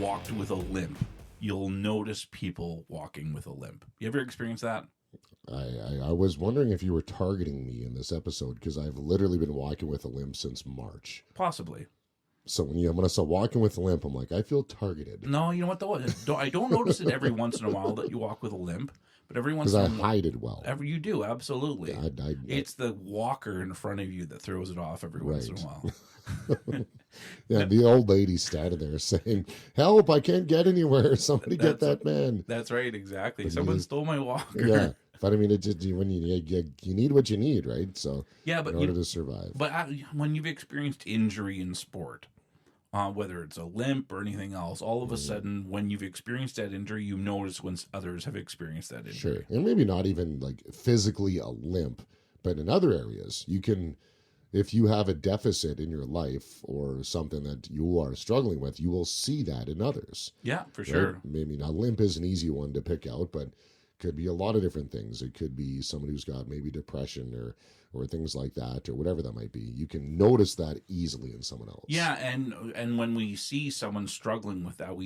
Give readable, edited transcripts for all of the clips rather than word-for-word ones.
walked with a limp, you'll notice people walking with a limp. You ever experienced that? I was wondering if you were targeting me in this episode because I've literally been walking with a limp since March. Possibly. So when I saw walking with a limp, I'm like, I feel targeted. No, you know what though? I don't notice it every once in a while that you walk with a limp, but every once in a Because I hide it well. you do, absolutely. It's the walker in front of you that throws it off every once in a while. Yeah, the old lady standing there saying, "Help! I can't get anywhere. Somebody get that man." That's right, exactly. Someone stole my walker. Yeah, but I mean, it just when you need what you need, right? So yeah, but in order to survive. But when you've experienced injury in sport, whether it's a limp or anything else, all of a sudden, when you've experienced that injury, you notice when others have experienced that injury. Sure, and maybe not even like physically a limp, but in other areas, you can. If you have a deficit in your life or something that you are struggling with, you will see that in others. Yeah, for sure. Right? Maybe now limp is an easy one to pick out, but could be a lot of different things. It could be somebody who's got maybe depression or things like that or whatever that might be. You can notice that easily in someone else. Yeah, and when we see someone struggling with that,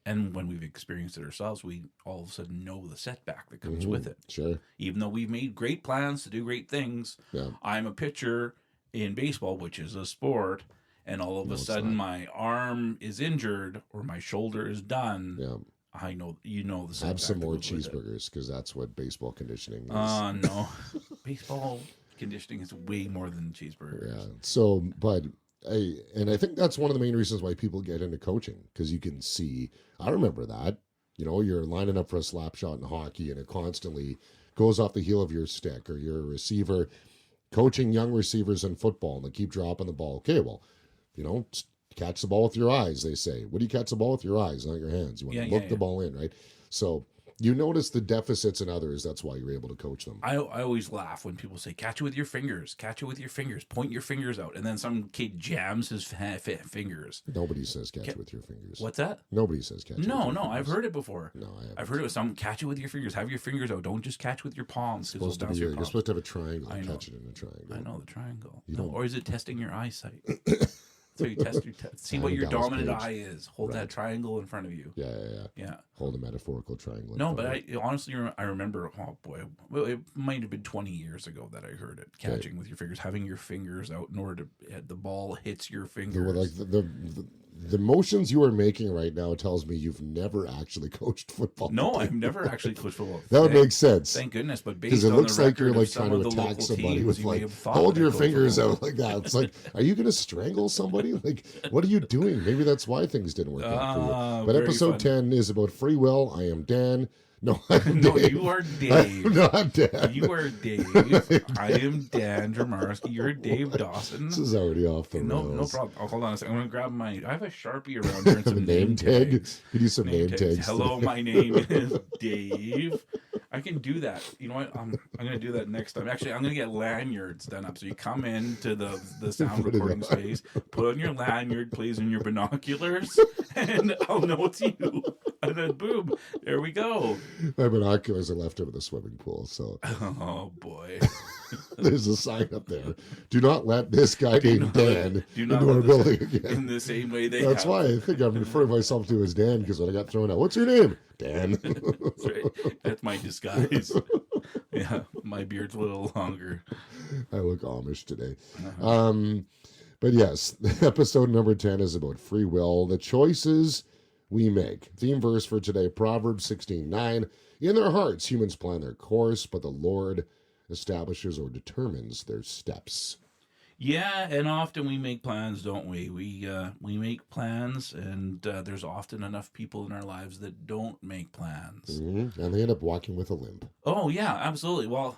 and when we've experienced it ourselves, we all of a sudden know the setback that comes with it. Sure. Even though we've made great plans to do great things, I'm a pitcher in baseball, which is a sport, and all of a sudden my arm is injured or my shoulder is done. Yeah. I know the setback. Have some more cheeseburgers because that's what baseball conditioning is. No. Baseball conditioning is way more than cheeseburgers. Yeah. So, and I think that's one of the main reasons why people get into coaching because you can see. I remember that. You're lining up for a slap shot in hockey and it constantly goes off the heel of your stick, or you're a receiver coaching young receivers in football and they keep dropping the ball. Okay, well, catch the ball with your eyes, they say. What do you catch the ball with your eyes, not your hands? You want to look the ball in, right? So you notice the deficits in others. That's why you're able to coach them. I always laugh when people say, catch it with your fingers, point your fingers out. And then some kid jams his fingers. Nobody says catch it with your fingers. What's that? Nobody says catch it with your fingers. No, I've heard it before. No, I haven't. I've heard it with some, catch it with your fingers, have your fingers out. Don't just catch with your palms. You're supposed to have a triangle and catch it in a triangle. I know the triangle. Or is it testing your eyesight? So you see what your dominant eye is. Hold that triangle in front of you. Yeah. Hold a metaphorical triangle. No, but I remember, oh boy, it might have been 20 years ago that I heard it. Catching with your fingers, having your fingers out in order to, the ball hits your fingers. The motions you are making right now tells me you've never actually coached football. No, I've never actually coached football. That would make sense. Thank goodness, but because it looks like you're like trying to attack somebody with like hold your fingers out like that. It's like, are you going to strangle somebody? Like, what are you doing? Maybe that's why things didn't work out for you. But episode 10 is about free will. I am Dan. No, no, you are Dave. No, I'm Dan. You are Dave. I am Dan Dramarski. You're Dave Dawson. This is already off the rails. No problem. Oh, hold on a second. I'm going to grab I have a Sharpie around here and some name tags. Could use some name tags. Hello, my name is Dave. I can do that. You know what? I'm going to do that next time. Actually, I'm going to get lanyards done up. So you come into the sound recording space, put on your lanyard, please, and your binoculars, and I'll know it's you. And then boom, there we go. My binoculars are left over the swimming pool, so. Oh boy. There's a sign up there. Do not let this guy named Dan into our building again. In the same way That's why I think I'm referring myself to as Dan, because when I got thrown out, what's your name? Dan. That's right. That's my disguise. Yeah, my beard's a little longer. I look Amish today. But yes, episode number 10 is about free will, the choices we make. Theme verse for today, Proverbs 16:9. In their hearts, humans plan their course, but the Lord establishes or determines their steps. Yeah, and often we make plans, don't we? We make plans, and there's often enough people in our lives that don't make plans. Mm-hmm. And they end up walking with a limp. Oh, yeah, absolutely. Well,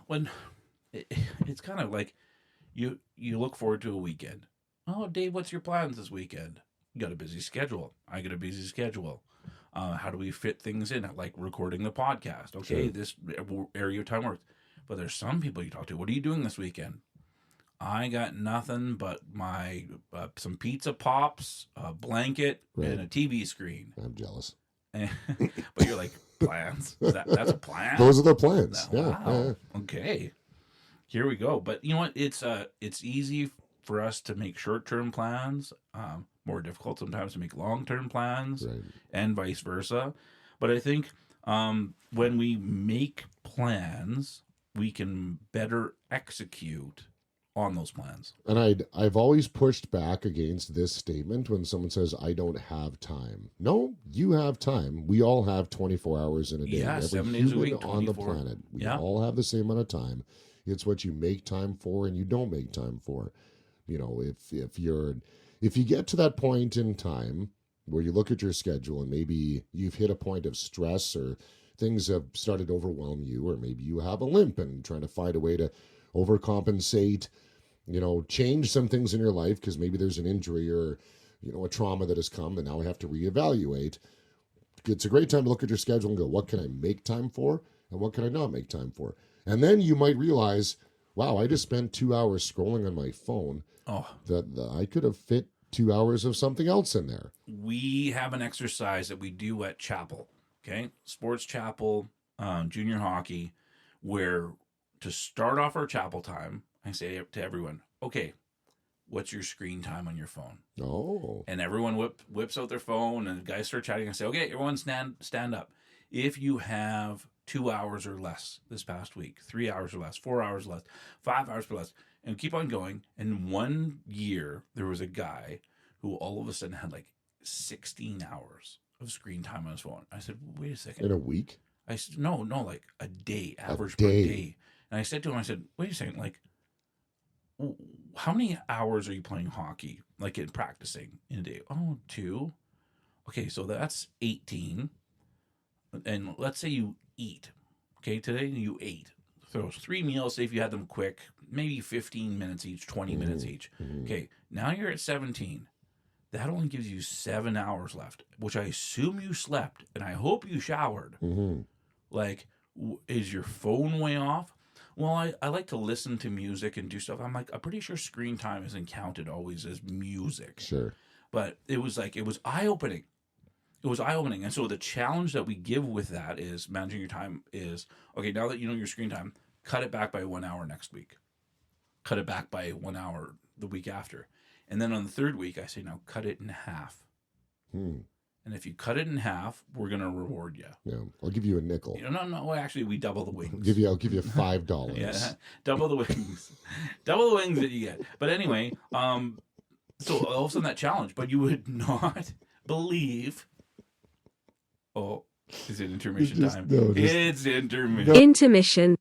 it's kind of like you look forward to a weekend. Oh, Dave, what's your plans this weekend? You got a busy schedule. I got a busy schedule. How do we fit things in? Like recording the podcast. Okay, sure. This area of time works. But there's some people you talk to. What are you doing this weekend? I got nothing but my some pizza pops, a blanket, and a TV screen. I'm jealous. But you're like, plans? That's a plan? Those are the plans. Wow. Yeah. Okay. Here we go. But you know what? It's easy for us to make short-term plans. more difficult sometimes to make long-term plans, Right. and vice versa. But I think when we make plans, we can better execute on those plans. And I've always pushed back against this statement when someone says I don't have time. No, you have time. We all have 24 hours in a day. Yeah, Every 7 days a human week, on the 24. planet. We Yeah. all have the same amount of time. It's what you make time for and you don't make time for. You know, if you get to that point in time where you look at your schedule and maybe you've hit a point of stress or things have started to overwhelm you, or maybe you have a limp and trying to find a way to overcompensate, you know, change some things in your life because maybe there's an injury or, you know, a trauma that has come and now I have to reevaluate. It's a great time to look at your schedule and go, what can I make time for and what can I not make time for? And then you might realize, wow, I just spent 2 hours scrolling on my phone. Oh, That I could have fit 2 hours of something else in there. we have an exercise that we do at chapel, okay? Sports chapel, junior hockey, where to start off our chapel time, I say to everyone, okay, what's your screen time on your phone? Oh, And everyone whips out their phone, and the guys start chatting. I say, okay, everyone stand up. If you have 2 hours or less this past week, 3 hours or less, 4 hours less, 5 hours or less, and keep on going. And one year, there was a guy who all of a sudden had like 16 hours of screen time on his phone. I said, wait a second. in a week? I said, no, like a day, average day. per day. And I said to him, I said, wait a second, like, how many hours are you playing hockey, like in practicing in a day? Oh, 2. Okay, so that's 18. And let's say you eat. Okay, today you ate. So it's 3 meals, say if you had them quick, maybe 15 minutes each, 20 minutes each. Okay, now you're at 17. That only gives you 7 hours left, which I assume you slept, and I hope you showered. Like, is your phone way off? Well, I like to listen to music and do stuff. I'm pretty sure screen time isn't counted always as music. Sure. But it was eye-opening. It was eye-opening. And so the challenge that we give with that is managing your time is, okay, now that you know your screen time, cut it back by 1 hour next week. Cut it back by 1 hour the week after. And then on the third week, I say, now cut it in half. And if you cut it in half, we're going to reward you. Yeah, I'll give you a nickel. No, actually, we double the wings. I'll give you $5. Yeah, double the wings. Double the wings that you get. But anyway, so all of a sudden that challenge, but you would not believe. Oh, is it intermission time? No, it's intermission. Intermission.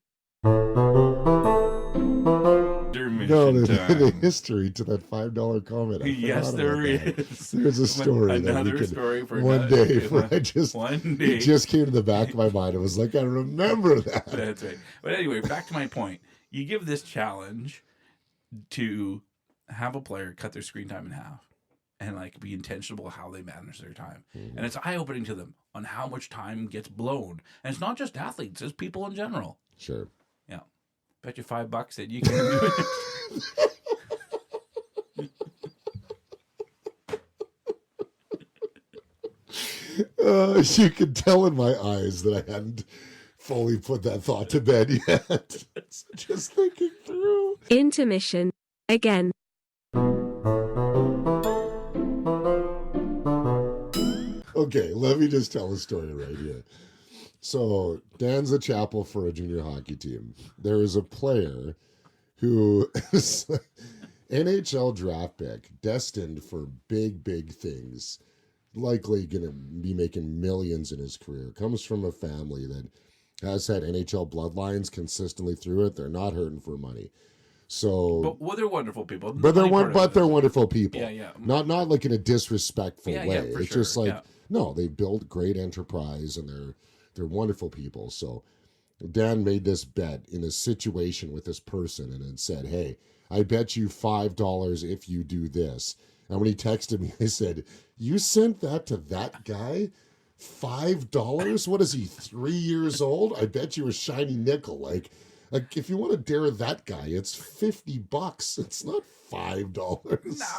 No, Intermission the time. history to that $5 comment. I Yes, forgot there about that. is. There's a story. Another story for one day. Where I just one day. It just came to the back of my mind. It was like I remember that. That's right. But anyway, back to my point. You give this challenge to have a player cut their screen time in half and like be intentional how they manage their time. And it's eye-opening to them on how much time gets blown. And it's not just athletes, it's people in general. Sure. Yeah. Bet you $5 that you can do it. You could tell in my eyes that I hadn't fully put that thought to bed yet. Just thinking through. Intermission. Again. Okay, let me just tell a story right here. So, Dan's a chapel for a junior hockey team. There is a player who is NHL draft pick, destined for big, big things, likely going to be making millions in his career. Comes from a family that has had NHL bloodlines consistently through it. They're not hurting for money. So, But they're wonderful people. they're wonderful people. Yeah. Not like in a disrespectful way. Yeah, for it's sure. just like Yeah. no, they built great enterprise and they're wonderful people. So Dan made this bet in a situation with this person and then said, "Hey, I bet you $5 if you do this." And when he texted me, I said, "You sent that to that guy? $5? What is he, 3 years old? I bet you a shiny nickel." Like, Like, if you want to dare that guy, it's $50. It's not $5.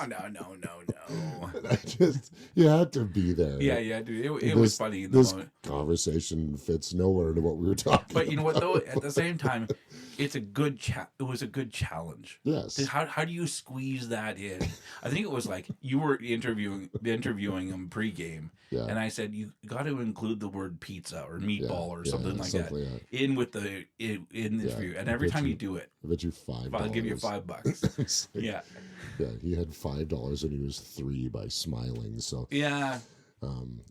No. And I just, you had to be there. Yeah, dude. It was funny in the This moment. conversation fits nowhere into what we were talking But you know what, though? about. At the same time, it's a good it was a good challenge. Yes. How do you squeeze that in? I think it was like you were interviewing him pregame, Yeah. and I said you got to include the word pizza or meatball or something like that that. in with the in the interview. And every time you do it, I bet you $5. I'll give you $5. Like, Yeah. Yeah, he had $5 when he was 3 by smiling. So Yeah.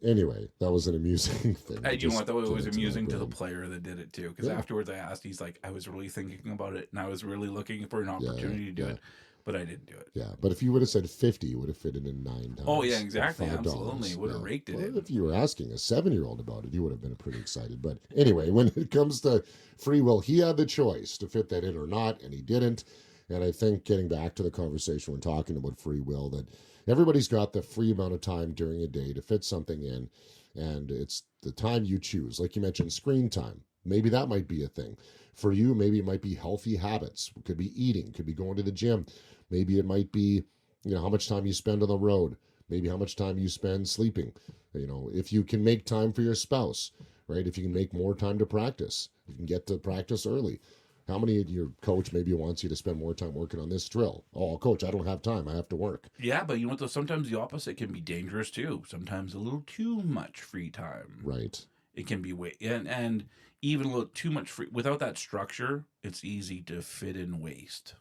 Anyway, that was an amusing thing. You know what, though? It was amusing to the player that did it, too. Because afterwards I asked, he's like, I was really thinking about it, and I was really looking for an opportunity to do it, but I didn't do it. Yeah, but if you would have said 50, you would have fitted in 9 times. Oh, yeah, exactly. Absolutely. Would have raked it in. If you were asking a 7-year-old about it, he would have been pretty excited. But anyway, when it comes to free will, he had the choice to fit that in or not, and he didn't. And I think getting back to the conversation when talking about free will, that everybody's got the free amount of time during a day to fit something in, and it's the time you choose. Like you mentioned, screen time. Maybe that might be a thing. For you, maybe it might be healthy habits. It could be eating, could be going to the gym. Maybe it might be, how much time you spend on the road. Maybe how much time you spend sleeping. If you can make time for your spouse, right? If you can make more time to practice, you can get to practice early. How many of your coach maybe wants you to spend more time working on this drill? Oh, coach, I don't have time. I have to work. Yeah, but you know what, though? Sometimes the opposite can be dangerous, too. Sometimes a little too much free time. Right. It can be and even a little too much free. Without that structure, it's easy to fit in waste.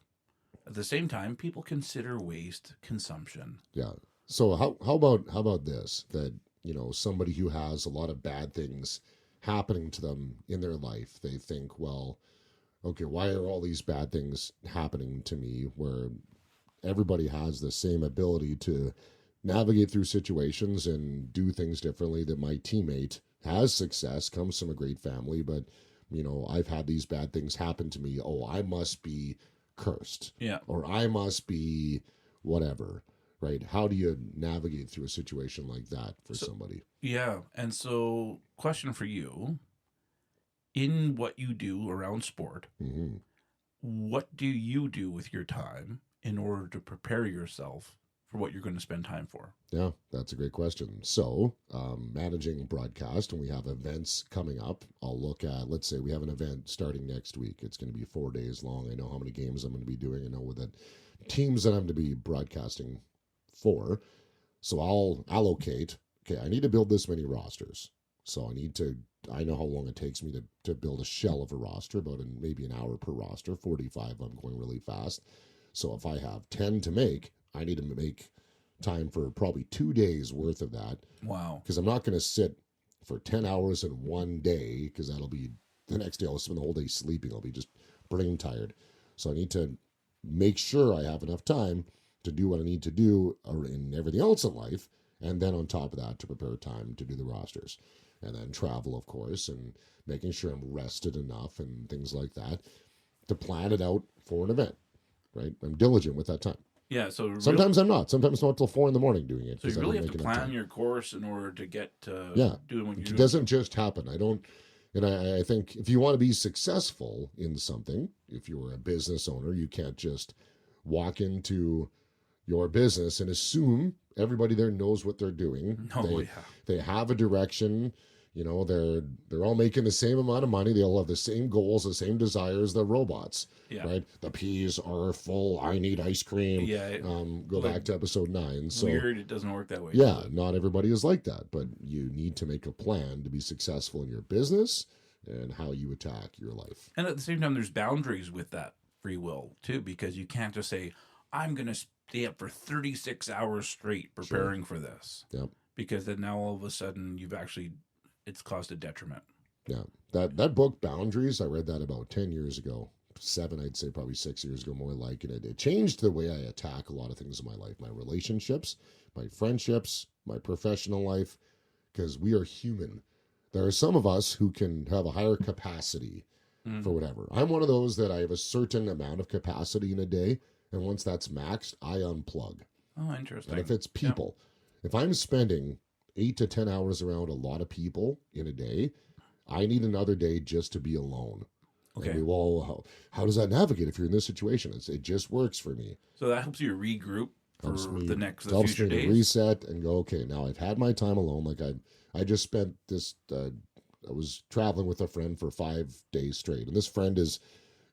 At the same time, people consider waste consumption. Yeah. So how about this? That, somebody who has a lot of bad things happening to them in their life, they think, well, okay, why are all these bad things happening to me, where everybody has the same ability to navigate through situations and do things differently, that my teammate has success, comes from a great family, but, I've had these bad things happen to me. Oh, I must be cursed. Yeah. Or I must be whatever, right? How do you navigate through a situation like that for somebody? Yeah. And so, question for you. In what you do around sport, what do you do with your time in order to prepare yourself for what you're going to spend time for? Yeah, that's a great question. So, managing broadcast, when we have events coming up, I'll look at, let's say we have an event starting next week. It's going to be 4 days long. I know how many games I'm going to be doing. I know the teams that I'm going to be broadcasting for. So I'll allocate, okay, I need to build this many rosters. So I know how long it takes me to build a shell of a roster, about maybe an hour per roster, 45 I'm going really fast. So if I have 10 to make, I need to make time for probably 2 days worth of that. Wow. Because I'm not going to sit for 10 hours in one day, because that'll be, the next day I'll spend the whole day sleeping. I'll be just brain tired. So I need to make sure I have enough time to do what I need to do in everything else in life. And then on top of that, to prepare time to do the rosters. And then travel, of course, and making sure I'm rested enough and things like that to plan it out for an event, right? I'm diligent with that time. Yeah, so sometimes I'm not. Sometimes I'm not till 4 a.m. doing it. So you really have to plan your course in order to get doing what you're doing. It doesn't just happen. I think if you want to be successful in something, if you're a business owner, you can't just walk into your business and assume everybody there knows what they're doing. They have a direction. They're all making the same amount of money. They all have the same goals, the same desires. They're robots, right? The peas are full. I need ice cream. Yeah. Go back to episode 9. So weird. It doesn't work that way. Yeah, not everybody is like that, but you need to make a plan to be successful in your business and how you attack your life. And at the same time, there's boundaries with that free will too, because you can't just say, I'm going to stay up for 36 hours straight preparing for this. Yep. Because then now all of a sudden it's caused a detriment. Yeah. That book, Boundaries, I read that about 10 years ago. 7, I'd say probably 6 years ago, more like it. It changed the way I attack a lot of things in my life, my relationships, my friendships, my professional life, because we are human. There are some of us who can have a higher capacity for whatever. I'm one of those that I have a certain amount of capacity in a day, and once that's maxed, I unplug. Oh, interesting. And if it's people, if I'm spending 8 to 10 hours around a lot of people in a day, I need another day just to be alone. Okay. And how does that navigate if you're in this situation? It just works for me. So that helps you regroup for the Helps future me to days. reset and go, okay, now I've had my time alone. Like I just spent this, I was traveling with a friend for 5 days straight. And this friend is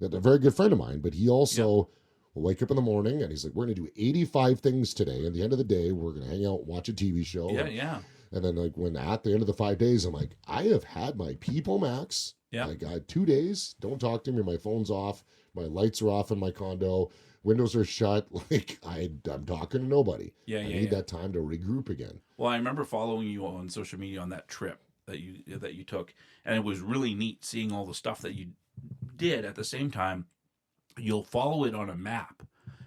a very good friend of mine, but he also will wake up in the morning and he's like, we're going to do 85 things today. And at the end of the day, we're going to hang out, watch a TV show. Yeah. And then like when at the end of the 5 days, I'm like, I have had my people max. Yeah. I got 2 days. Don't talk to me. My phone's off. My lights are off in my condo. Windows are shut. Like I'm talking to nobody. I need that time to regroup again. Well, I remember following you on social media on that trip that you took, and it was really neat seeing all the stuff that you did. At the same time, you'll follow it on a map,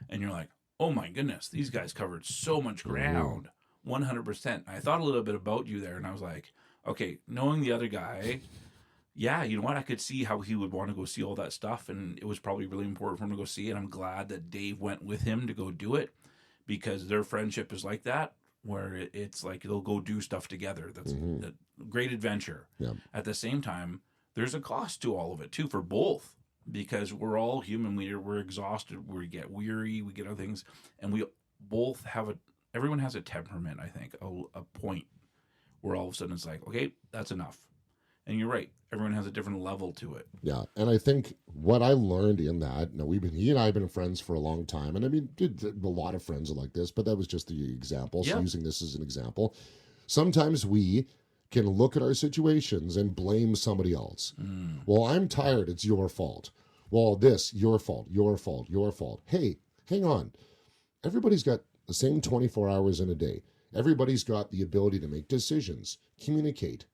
and you're like, oh my goodness, these guys covered so much ground. 100%. I thought a little bit about you there, and I was like, okay, knowing the other guy, yeah, you know what? I could see how he would want to go see all that stuff, and it was probably really important for him to go see it. I'm glad that Dave went with him to go do it, because their friendship is like that, where it's like they'll go do stuff together. That's a great adventure. Yeah. At the same time, there's a cost to all of it too, for both, because we're all human. We're exhausted. We get weary. We get other things, and we both have everyone has a temperament. I think a point where all of a sudden it's like, okay, that's enough. And you're right. Everyone has a different level to it. Yeah, and I think what I learned in that, he and I have been friends for a long time, and I mean, a lot of friends are like this, but that was just the example. So using this as an example, sometimes we can look at our situations and blame somebody else. Well, I'm tired. It's your fault. Well, this, your fault, your fault, your fault. Hey, hang on. Everybody's got the same 24 hours in a day. Everybody's got the ability to make decisions, communicate,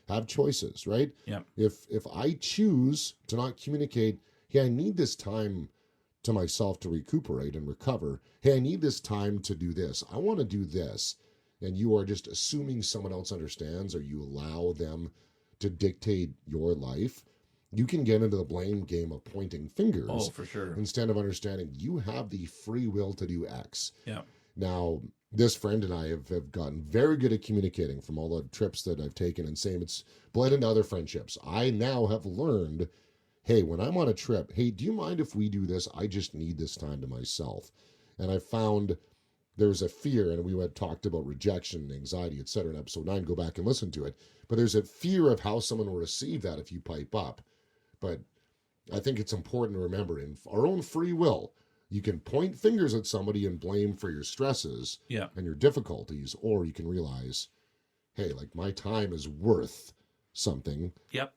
have choices, right? Yeah. If I choose to not communicate, hey, I need this time to myself to recuperate and recover. Hey, I need this time to do this. I want to do this. And you are just assuming someone else understands, or you allow them to dictate your life, you can get into the blame game of pointing fingers. Oh, for sure. Instead of understanding you have the free will to do X. Yeah. Now, this friend and I have gotten very good at communicating from all the trips that I've taken, and same, it's bled into other friendships. I now have learned, hey, when I'm on a trip, hey, do you mind if we do this? I just need this time to myself. And I found there's a fear, and we had talked about rejection, anxiety, etc. in episode 9. Go back and listen to it. But there's a fear of how someone will receive that if you pipe up. But I think it's important to remember, in our own free will, you can point fingers at somebody and blame for your stresses and your difficulties, or you can realize, hey, like my time is worth something. Yep.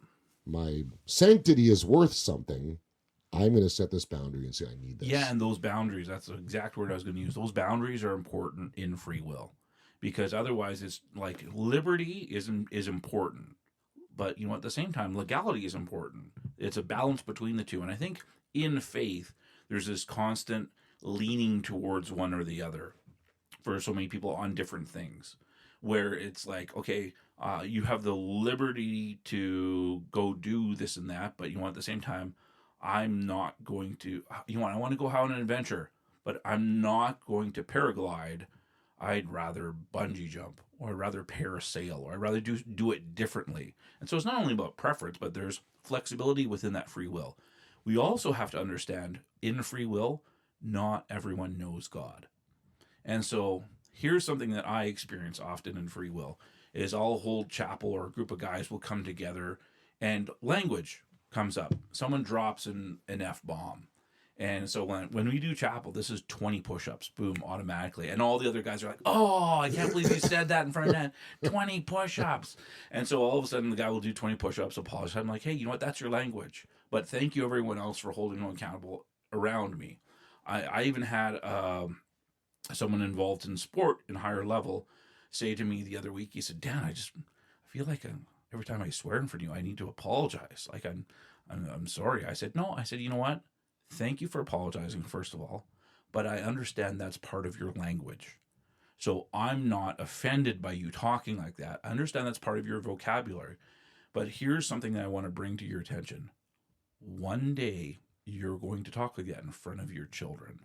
My sanctity is worth something. I'm going to set this boundary and say, I need this. Yeah, and those boundaries, that's the exact word I was going to use. Those boundaries are important in free will, because otherwise it's like liberty is important. But, you know, at the same time, legality is important. It's a balance between the two. And I think in faith, there's this constant leaning towards one or the other for so many people on different things, where it's like, okay, you have the liberty to go do this and that, but you know, at the same time, I'm not going to, I want to go out on an adventure, but I'm not going to paraglide. I'd rather bungee jump, or I'd rather parasail, or I'd rather do it differently. And so it's not only about preference, but there's flexibility within that free will. We also have to understand, in free will, not everyone knows God. And so here's something that I experience often in free will, is I'll hold chapel, or a group of guys will come together, and language comes up. Someone drops an F-bomb. And so when we do chapel, this is 20 push-ups, boom, automatically. And all the other guys are like, oh, I can't believe you said that in front of that. 20 push-ups. And so all of a sudden the guy will do 20 push-ups, apologize. I'm like, hey, you know what? That's your language. But thank you everyone else for holding me accountable around me. I even had someone involved in sport in higher level say to me the other week, he said, Dan, I feel like every time I swear in front of you, I need to apologize. Like I'm sorry. I said, no. I said, you know what? Thank you for apologizing, first of all, but I understand that's part of your language. So I'm not offended by you talking like that. I understand that's part of your vocabulary. But here's something that I want to bring to your attention. One day, you're going to talk like that in front of your children.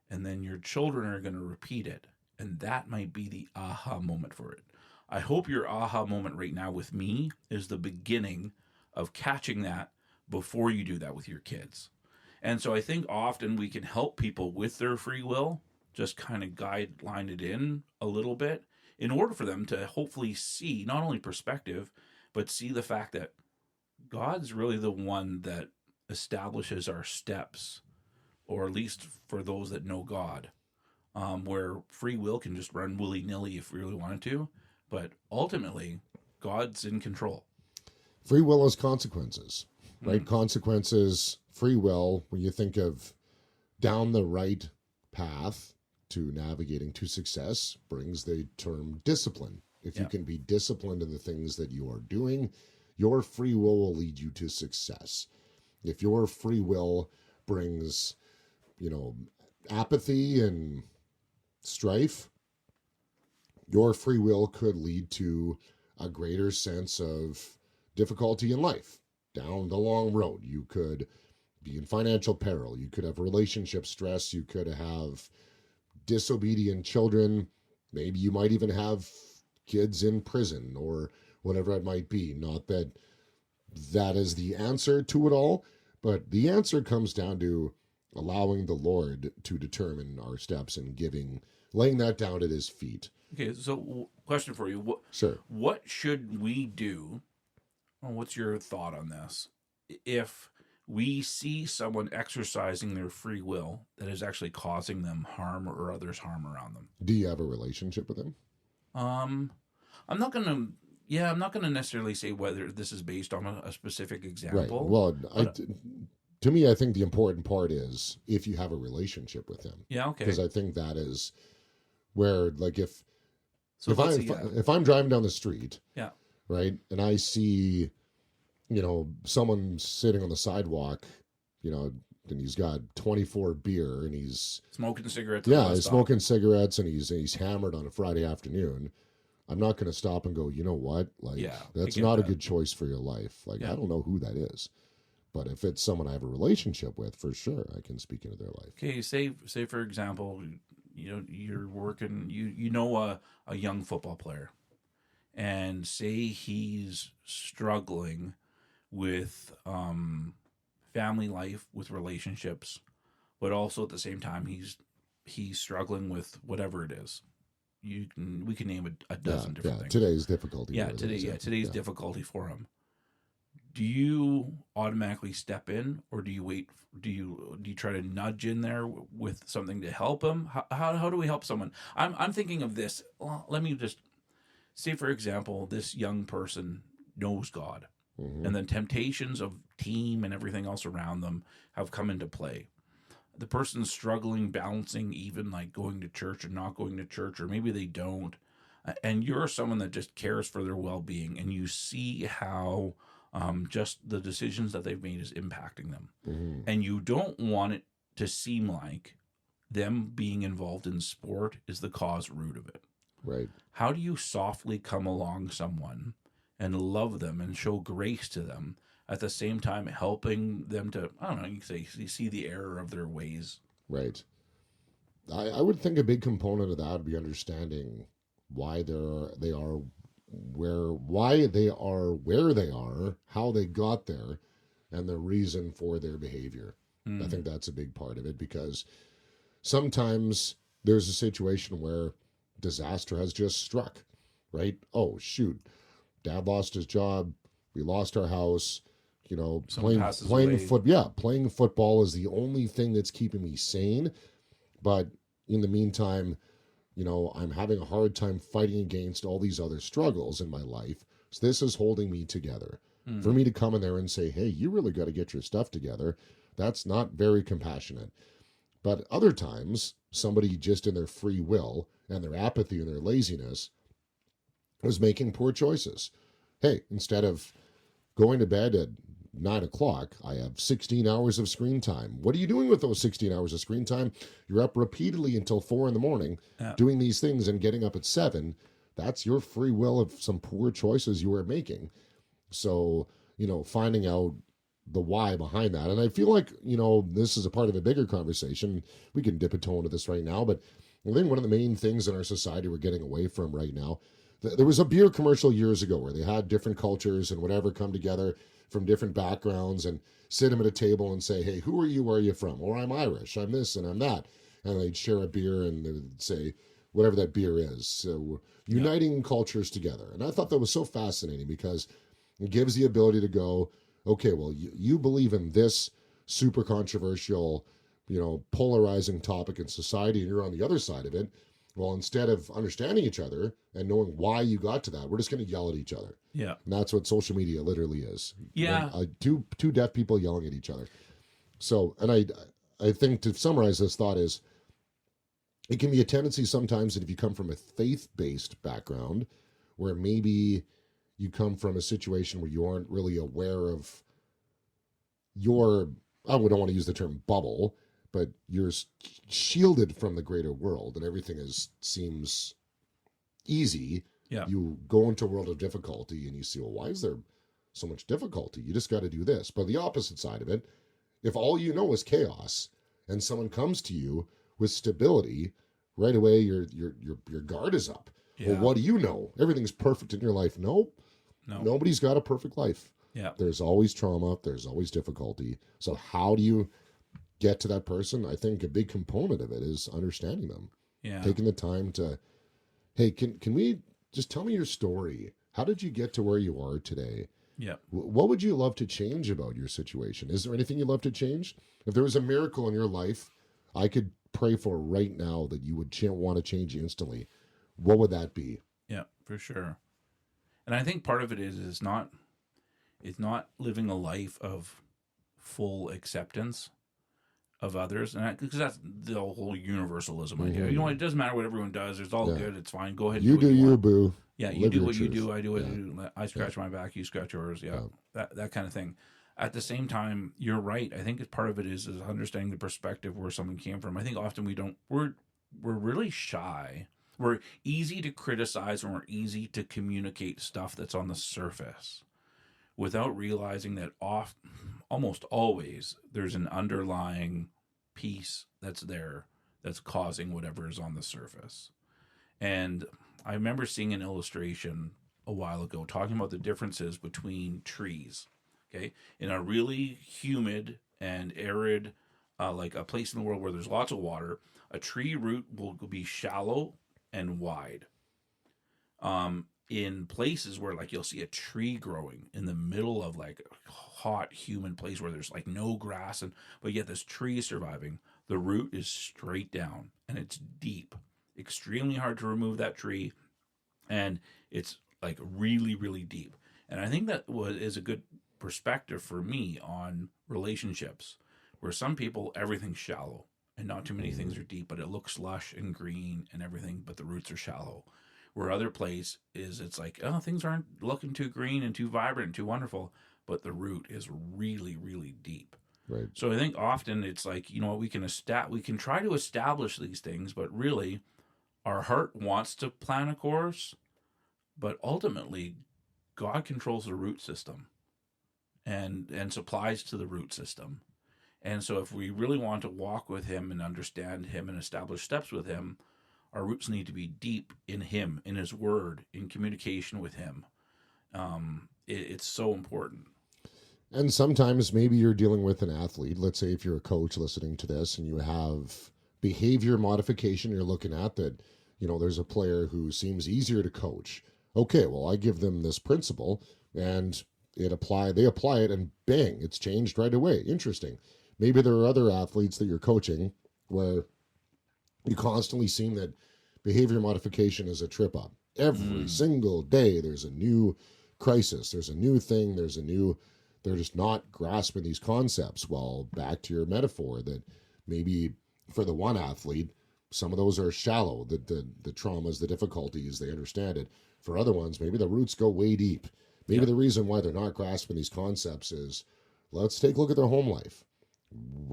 And then your children are going to repeat it. And that might be the aha moment for it. I hope your aha moment right now with me is the beginning of catching that before you do that with your kids. And so I think often we can help people with their free will, just kind of guideline it in a little bit in order for them to hopefully see not only perspective, but see the fact that God's really the one that establishes our steps, or at least for those that know God, where free will can just run willy nilly if we really wanted to. But ultimately, God's in control. Free will has consequences, right? Consequences, free will, when you think of down the right path to navigating to success, brings the term discipline. If you can be disciplined in the things that you are doing, your free will lead you to success. If your free will brings, apathy and strife, your free will could lead to a greater sense of difficulty in life down the long road. You could be in financial peril. You could have relationship stress. You could have disobedient children. Maybe you might even have kids in prison or whatever it might be. Not that that is the answer to it all, but the answer comes down to allowing the Lord to determine our steps and laying that down at his feet. Okay, so question for you. Sure. What should we do? What's your thought on this? If we see someone exercising their free will that is actually causing them harm or others harm around them. Do you have a relationship with them? I'm not gonna necessarily say whether this is based on a specific example. Right. Well, to me, I think the important part is if you have a relationship with them. Yeah. Okay. Because I think that is where, like, if if I'm driving down the street, yeah, right, and I see, someone sitting on the sidewalk, and he's got 24 beer and he's smoking cigarettes. Yeah, he's smoking cigarettes and he's hammered on a Friday afternoon. I'm not going to stop and go, you know what? Like, that's not a good choice for your life. Like, I don't know who that is. But if it's someone I have a relationship with, for sure, I can speak into their life. Okay, say for example, you're working, a young football player, and say he's struggling with family life, with relationships, but also at the same time he's struggling with whatever it is. We can name a dozen different things. Today's difficulty. Today's difficulty for him. Do you automatically step in, or do you wait? Do you try to nudge in there with something to help him? How do we help someone? I'm thinking of this. Well, let me just say, for example, this young person knows God, and the temptations of team and everything else around them have come into play. The person's struggling, balancing even like going to church or not going to church, or maybe they don't. And you're someone that just cares for their well-being, and you see how just the decisions that they've made is impacting them. And you don't want it to seem like them being involved in sport is the cause root of it. Right. How do you softly come along someone and love them and show grace to them, at the same time helping them to, I don't know, you say, see the error of their ways? Right. I would think a big component of that would be understanding why they are where they are, how they got there, and the reason for their behavior. I think that's a big part of it, because sometimes there's a situation where disaster has just struck, right? Oh, shoot. Dad lost his job. We lost our house. Playing football is the only thing that's keeping me sane. But in the meantime, I'm having a hard time fighting against all these other struggles in my life. So this is holding me together. For me to come in there and say, hey, you really got to get your stuff together, that's not very compassionate. But other times, somebody just in their free will and their apathy and their laziness was making poor choices. Hey, instead of going to bed at 9 o'clock, I have 16 hours of screen time. What are you doing with those 16 hours of screen time? You're up repeatedly until 4 a.m. doing these things and getting up at 7. That's your free will of some poor choices you are making. So, finding out the why behind that. And I feel like, this is a part of a bigger conversation. We can dip a toe into this right now, but I think one of the main things in our society we're getting away from right now, There was a beer commercial years ago where they had different cultures and whatever come together from different backgrounds and sit them at a table and say, hey, who are you? Where are you from? Or I'm Irish. I'm this and I'm that. And they'd share a beer and they would say whatever that beer is. So uniting cultures together. And I thought that was so fascinating because it gives the ability to go, okay, well, you believe in this super controversial, polarizing topic in society and you're on the other side of it. Well, instead of understanding each other and knowing why you got to that, we're just going to yell at each other. Yeah. And that's what social media literally is. Yeah. Two deaf people yelling at each other. So, and I think to summarize this thought is, it can be a tendency sometimes that if you come from a faith-based background, where maybe you come from a situation where you aren't really aware of your, I don't want to use the term bubble, but you're shielded from the greater world and everything seems easy. Yeah. You go into a world of difficulty and you see, well, why is there so much difficulty? You just got to do this. But the opposite side of it, if all you know is chaos and someone comes to you with stability, right away your guard is up. Yeah. Well, what do you know? Everything's perfect in your life. Nope. No. Nobody's got a perfect life. Yeah. There's always trauma. There's always difficulty. So how do you get to that person? I think a big component of it is understanding them. Yeah. Taking the time to, hey, can we just tell me your story? How did you get to where you are today? Yeah. What would you love to change about your situation? Is there anything you'd love to change? If there was a miracle in your life I could pray for right now that you would want to change instantly, what would that be? Yeah, for sure. And I think part of it is not living a life of full acceptance of others, and because that's the whole universalism idea. Mm-hmm. It doesn't matter what everyone does. It's all good. It's fine. Go ahead. You do you, boo. Yeah, you do what you do. I do what I do. I scratch my back. You scratch yours. Yeah, that kind of thing. At the same time, you're right. I think part of it is understanding the perspective where someone came from. I think often we're really shy. We're easy to criticize and we're easy to communicate stuff that's on the surface without realizing that almost always there's an underlying piece that's there that's causing whatever is on the surface. And I remember seeing an illustration a while ago talking about the differences between trees. Okay, in a really humid and arid, like a place in the world where there's lots of water, a tree root will be shallow and wide. In places where like you'll see a tree growing in the middle of like a hot humid place where there's like no grass but yet this tree is surviving, the root is straight down and it's deep, extremely hard to remove that tree, and it's like really, really deep. And I think that is a good perspective for me on relationships, where some people everything's shallow and not too many things are deep, but it looks lush and green and everything, but the roots are shallow. Where other place is, it's like, oh, things aren't looking too green and too vibrant and too wonderful, but the root is really, really deep. Right. So I think often it's like, we can try to establish these things, but really our heart wants to plan a course, but ultimately God controls the root system and supplies to the root system. And so if we really want to walk with him and understand him and establish steps with him, our roots need to be deep in him, in his word, in communication with him. It's so important. And sometimes maybe you're dealing with an athlete. Let's say if you're a coach listening to this and you have behavior modification you're looking at that, there's a player who seems easier to coach. Okay, well, I give them this principle and they apply it and bang, it's changed right away. Interesting. Maybe there are other athletes that you're coaching where you constantly seem that behavior modification is a trip up. Every single day there's a new crisis, there's a new thing, they're just not grasping these concepts. Well, back to your metaphor that maybe for the one athlete, some of those are shallow, the traumas, the difficulties, they understand it. For other ones, maybe the roots go way deep. Maybe the reason why they're not grasping these concepts is, let's take a look at their home life.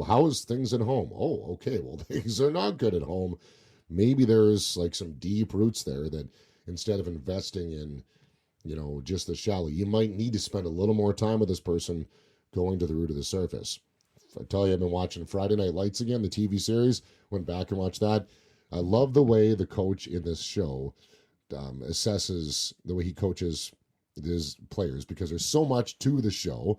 How is things at home? Oh, okay, well, things are not good at home. Maybe there's like some deep roots there that instead of investing in, just the shallow, you might need to spend a little more time with this person going to the root of the surface. If I tell you I've been watching Friday Night Lights again, the TV series, went back and watched that. I love the way the coach in this show assesses the way he coaches his players, because there's so much to the show,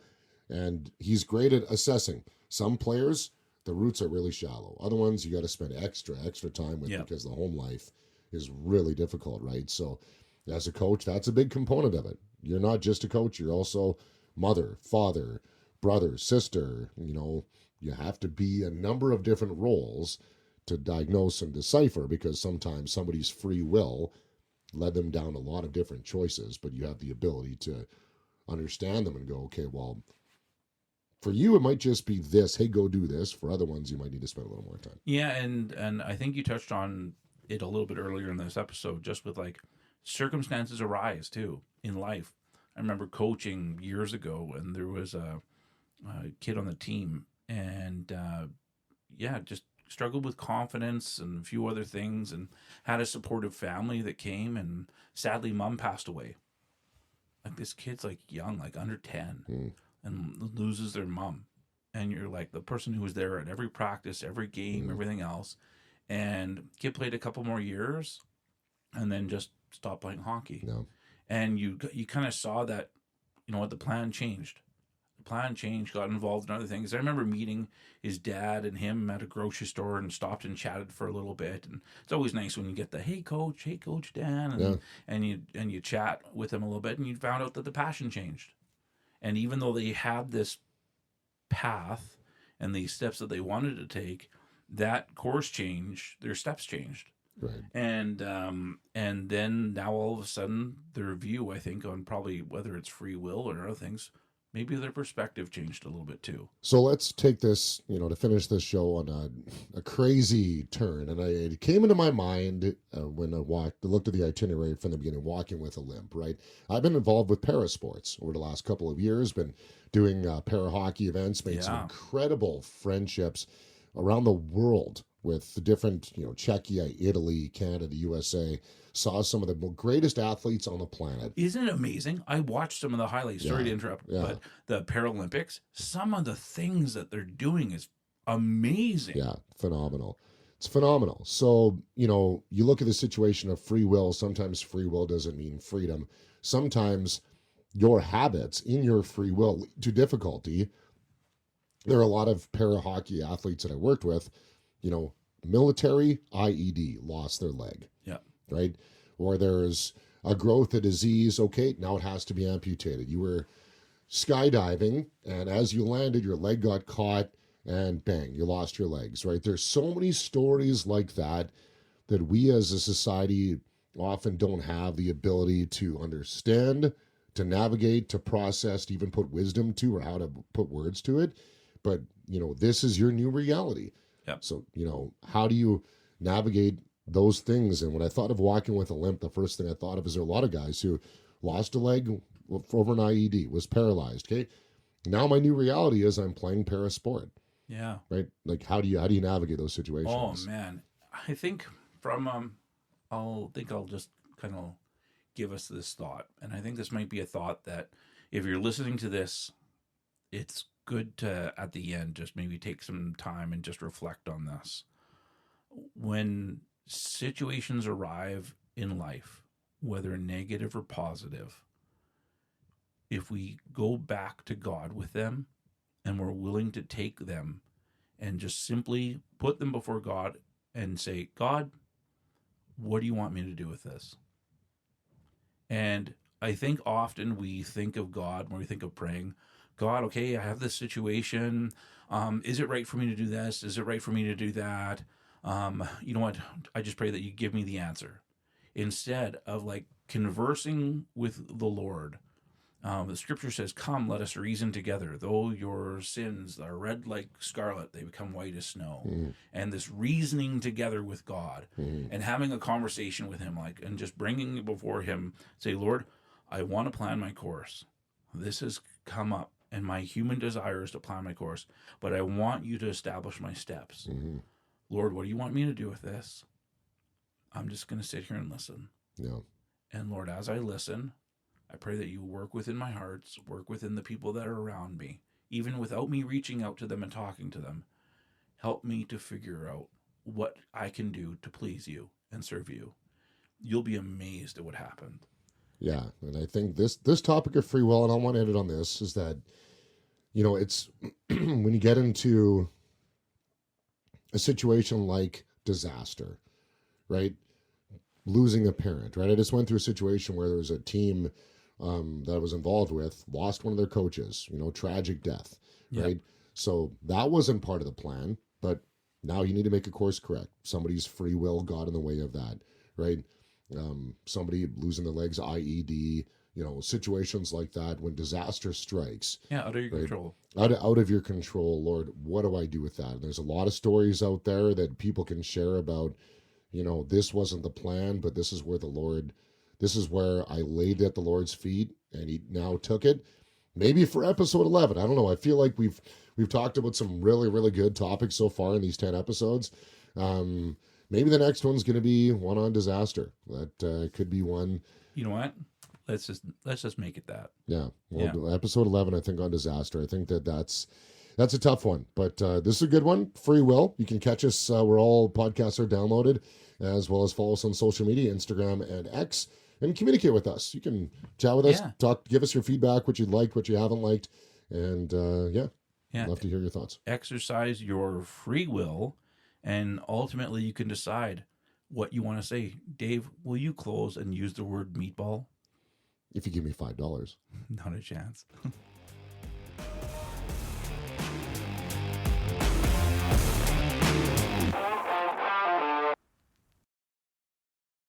and he's great at assessing. Some players, the roots are really shallow. Other ones, you got to spend extra time with, because the home life is really difficult, right? So as a coach, that's a big component of it. You're not just a coach, you're also mother, father, brother, sister. You have to be a number of different roles to diagnose and decipher, because sometimes somebody's free will led them down a lot of different choices, but you have the ability to understand them and go, okay, well, for you, it might just be this, hey, go do this. For other ones, you might need to spend a little more time. Yeah, and I think you touched on it a little bit earlier in this episode, just with like circumstances arise too in life. I remember coaching years ago, and there was a kid on the team, and just struggled with confidence and a few other things, and had a supportive family that came, and sadly, mom passed away. Like this kid's like young, like under 10, and loses their mom. And you're like the person who was there at every practice, every game, everything else. And kid played a couple more years and then just stopped playing hockey. No. And you kind of saw that, the plan changed. The plan changed, got involved in other things. I remember meeting his dad and him at a grocery store, and stopped and chatted for a little bit. And it's always nice when you get the hey coach Dan, and you chat with him a little bit, and you found out that the passion changed. And even though they had this path and these steps that they wanted to take, that course changed, their steps changed. Right. And then now all of a sudden their view, I think, on probably whether it's free will or other things, maybe their perspective changed a little bit too. So let's take this, to finish this show on a crazy turn. And it came into my mind when I looked at the itinerary from the beginning, walking with a limp, right? I've been involved with parasports over the last couple of years, been doing para hockey events, made some incredible friendships around the world with the different, Czechia, Italy, Canada, USA. Saw some of the greatest athletes on the planet. Isn't it amazing? I watched some of the highlights. Sorry to interrupt, but the Paralympics, some of the things that they're doing is amazing. Yeah, phenomenal. It's phenomenal. So, you look at the situation of free will. Sometimes free will doesn't mean freedom. Sometimes your habits in your free will lead to difficulty. There are a lot of para hockey athletes that I worked with, military IED, lost their leg. Yeah. Right? Or there's a growth, a disease. Okay, now it has to be amputated. You were skydiving, and as you landed, your leg got caught, and bang, you lost your legs, right? There's so many stories like that we as a society often don't have the ability to understand, to navigate, to process, to even put wisdom to, or how to put words to it. But, this is your new reality. Yep. So, how do you navigate those things? And when I thought of walking with a limp, the first thing I thought of is there are a lot of guys who lost a leg over an IED, was paralyzed. Okay, now my new reality is I'm playing para sport. Yeah. Right. Like how do you navigate those situations? Oh man, I think from I'll just kind of give us this thought, and I think this might be a thought that if you're listening to this, it's good to at the end just maybe take some time and just reflect on this. When situations arrive in life, whether negative or positive, if we go back to God with them and we're willing to take them and just simply put them before God and say, God, what do you want me to do with this? And I think often we think of God when we think of praying, God, okay, I have this situation. Is it right for me to do this? Is it right for me to do that? You know what? I just pray that you give me the answer. Instead of like conversing with the Lord, the scripture says, come, let us reason together. Though your sins are red like scarlet, they become white as snow. And this reasoning together with God and having a conversation with him, and just bringing it before him, say, Lord, I want to plan my course. This has come up and my human desire is to plan my course, but I want you to establish my steps. Lord, what do you want me to do with this? I'm just going to sit here and listen. Yeah. And Lord, as I listen, I pray that you work within my hearts, work within the people that are around me, even without me reaching out to them and talking to them. Help me to figure out what I can do to please you and serve you. you'll be amazed at what happened. Yeah, and I think this topic of free will, and I want to end it on this, is that it's when you get into a situation like disaster, right? Losing a parent, right? I just went through a situation where there was a team that I was involved with, lost one of their coaches, tragic death, Yep. right? So that wasn't part of the plan, but now you need to make a course correct. Somebody's free will got in the way of that, right? Somebody losing their legs, IED, situations like that when disaster strikes. Yeah, out of your control. Out of your control, Lord, what do I do with that? And there's a lot of stories out there that people can share about, this wasn't the plan, but this is where I laid it at the Lord's feet and he now took it. Maybe for episode 11, I don't know. I feel like we've talked about some really, really good topics so far in these 10 episodes. Maybe the next one's going to be one on disaster. That could be one. You know what? Let's just make it that. Yeah. Well, episode 11, I think, on disaster. I think that's a tough one, but this is a good one. Free will. You can catch us where all podcasts are downloaded, as well as follow us on social media, Instagram and X, and communicate with us. You can chat with us, give us your feedback, what you liked, what you haven't liked, and I'd love to hear your thoughts. Exercise your free will, and ultimately you can decide what you want to say. Dave, will you close and use the word meatball? If you give me $5. Not a chance.